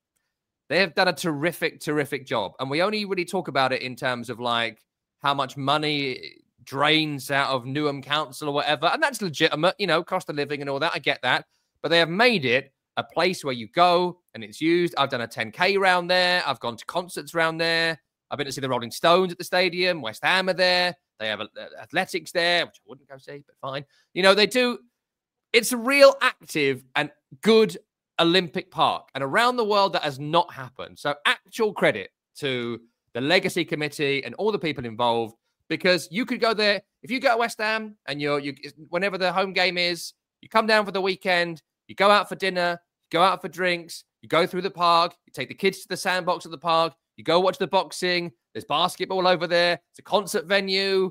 they have done a terrific, terrific job. And we only really talk about it in terms of like how much money drains out of Newham Council or whatever. And that's legitimate, you know, cost of living and all that. I get that. But they have made it a place where you go and it's used. I've done a 10K round there. I've gone to concerts around there. I've been to see the Rolling Stones at the stadium. West Ham are there. They have athletics there, which I wouldn't go see, but fine. You know, they do. It's a real active and good Olympic park. And around the world, that has not happened. So actual credit to the Legacy Committee and all the people involved, because you could go there. If you go to West Ham and you whenever the home game is, you come down for the weekend, you go out for dinner, you go out for drinks, you go through the park, you take the kids to the sandbox of the park, you go watch the boxing, there's basketball over there, it's a concert venue.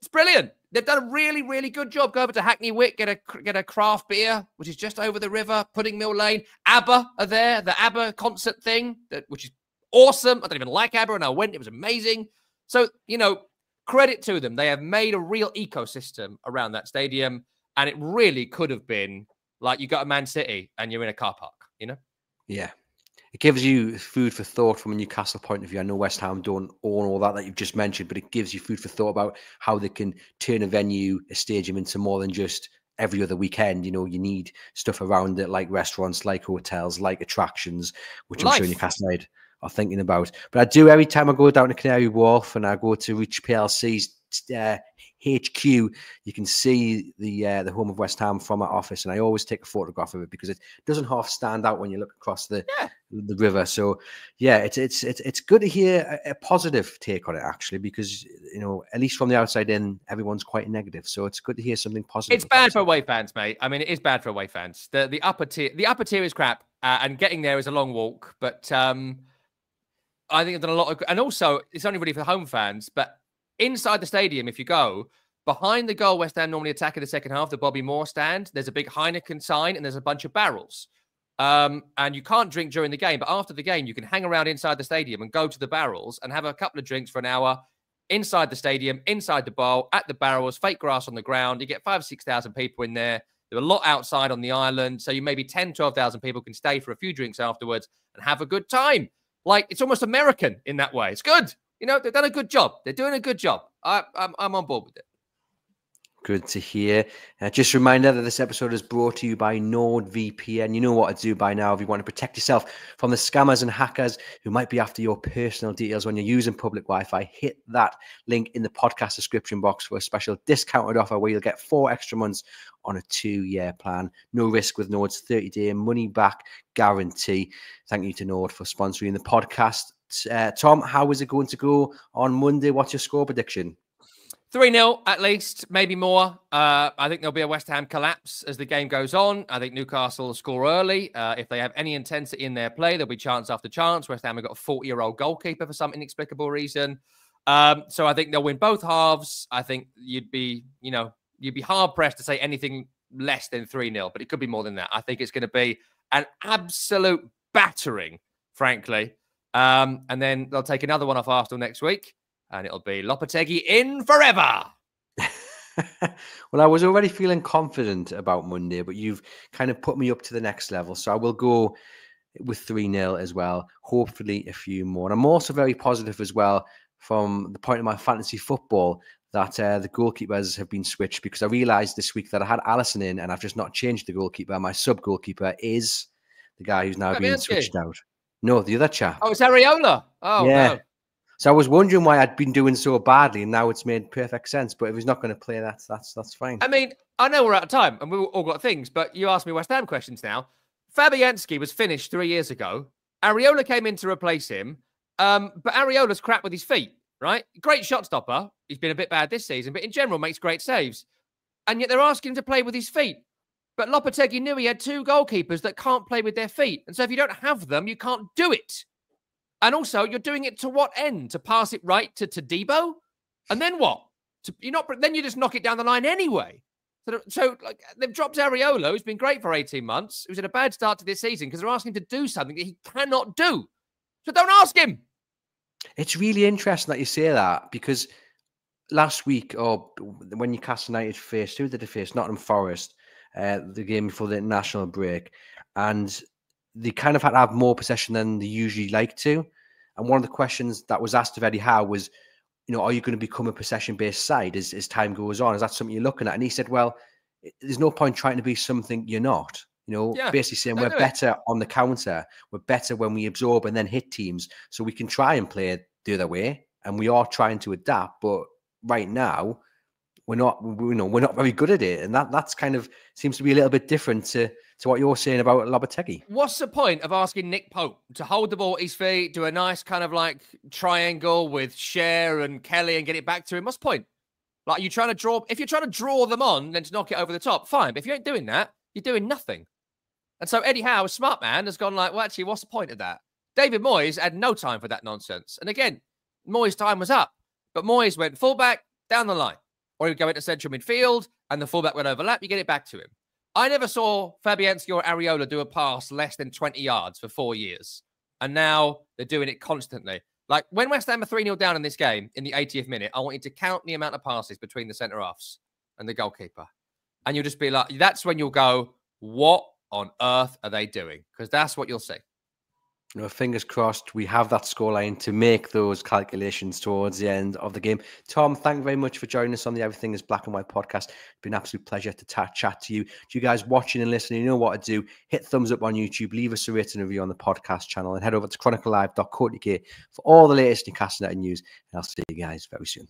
It's brilliant. They've done a really, really good job. Go over to Hackney Wick, get a craft beer, which is just over the river, Pudding Mill Lane. ABBA are there, the ABBA concert thing, which is awesome. I don't even like ABBA, and I went. It was amazing. So, you know, credit to them. They have made a real ecosystem around that stadium, and it really could have been like you go to Man City and you're in a car park, you know? Yeah. It gives you food for thought from a Newcastle point of view. I know West Ham don't own all that you've just mentioned, but it gives you food for thought about how they can turn a venue, a stadium, into more than just every other weekend. You know, you need stuff around it, like restaurants, like hotels, like attractions, which I'm sure Newcastle United are thinking about. But I do, every time I go down to Canary Wharf and I go to reach PLC's HQ, you can see the home of West Ham from our office, and I always take a photograph of it because it doesn't half stand out when you look across the river. So yeah, it's good to hear a positive take on it, actually, because at least from the outside in, everyone's quite negative. So it's good to hear something positive. It's bad for away fans, mate. I mean, it is bad for away fans. The upper tier is crap, and getting there is a long walk. But I think I've done a lot of, and also it's only really for home fans. But inside the stadium, if you go behind the goal, West Ham normally attack in the second half, the Bobby Moore stand. There's a big Heineken sign, and there's a bunch of barrels. And you can't drink during the game, but after the game, you can hang around inside the stadium and go to the barrels and have a couple of drinks for an hour inside the stadium, inside the bowl, at the barrels, fake grass on the ground. You get 5,000 or 6,000 people in there. There are a lot outside on the island. So you maybe 10,000, 12,000 people can stay for a few drinks afterwards and have a good time. Like, it's almost American in that way. It's good. They've done a good job. They're doing a good job. I'm on board with it. Good to hear. Just a reminder that this episode is brought to you by NORD VPN. You know what to do by now if you want to protect yourself from the scammers and hackers who might be after your personal details when you're using public Wi-Fi. Hit that link in the podcast description box for a special discounted offer where you'll get 4 extra months on a 2-year plan. No risk with NORD's 30-day money-back guarantee. Thank you to NORD for sponsoring the podcast. Tom, how is it going to go on Monday? What's your score prediction? 3-0 at least, maybe more. I think there'll be a West Ham collapse as the game goes on. I think Newcastle will score early. If they have any intensity in their play, there'll be chance after chance. West Ham have got a 40-year-old goalkeeper for some inexplicable reason. So I think they'll win both halves. I think you'd be hard-pressed to say anything less than 3-0, but it could be more than that. I think it's going to be an absolute battering, frankly. And then they'll take another one off Arsenal next week. And it'll be Lopetegui in forever. Well, I was already feeling confident about Monday, but you've kind of put me up to the next level. So I will go with 3-0 as well. Hopefully a few more. And I'm also very positive as well from the point of my fantasy football that the goalkeepers have been switched, because I realised this week that I had Alisson in and I've just not changed the goalkeeper. My sub-goalkeeper is the guy who's now being switched out. No, the other chap. Oh, it's Areola. Oh, yeah. No. So I was wondering why I'd been doing so badly, and now it's made perfect sense. But if he's not going to play, that's fine. I mean, I know we're out of time, and we've all got things, but you asked me West Ham questions now. Fabianski was finished 3 years ago. Areola came in to replace him, but Areola's crap with his feet, right? Great shot stopper. He's been a bit bad this season, but in general makes great saves. And yet they're asking him to play with his feet. But Lopetegui knew he had 2 goalkeepers that can't play with their feet. And so if you don't have them, you can't do it. And also, you're doing it to what end? To pass it right to Debo? And then what? Then you just knock it down the line anyway. So they've dropped Areola, who's been great for 18 months, who's had a bad start to this season because they're asking him to do something that he cannot do. So don't ask him. It's really interesting that you say that, because last week, or when Newcastle United faced, who did they face? Nottingham Forest, the game before the international break. And they kind of had to have more possession than they usually like to. And one of the questions that was asked of Eddie Howe was, are you going to become a possession-based side as time goes on? Is that something you're looking at? And he said, well, there's no point trying to be something you're not. Basically saying we're better on the counter. We're better when we absorb and then hit teams. So we can try and play it the other way. And we are trying to adapt. But right now, we're not very good at it. And that's kind of seems to be a little bit different to what you're saying about Lopetegui. What's the point of asking Nick Pope to hold the ball at his feet, do a nice kind of like triangle with Cher and Kelly and get it back to him? What's the point? Like, if you're trying to draw them on, then to knock it over the top, fine. But if you ain't doing that, you're doing nothing. And so Eddie Howe, a smart man, has gone like, well, actually, what's the point of that? David Moyes had no time for that nonsense. And again, Moyes' time was up. But Moyes went fullback down the line. Or he'd go into central midfield and the fullback would overlap. You get it back to him. I never saw Fabianski or Areola do a pass less than 20 yards for 4 years. And now they're doing it constantly. Like, when West Ham are 3-0 down in this game in the 80th minute, I want you to count the amount of passes between the centre-halves and the goalkeeper. And you'll just be like, that's when you'll go, what on earth are they doing? Because that's what you'll see. Fingers crossed we have that scoreline to make those calculations towards the end of the game. Tom, thank you very much for joining us on the Everything is Black and White podcast. It's been an absolute pleasure to chat to you. To you guys watching and listening, you know what to do. Hit thumbs up on YouTube, leave us a rating and review on the podcast channel, and head over to chroniclelive.co.uk for all the latest Newcastle United news. And I'll see you guys very soon.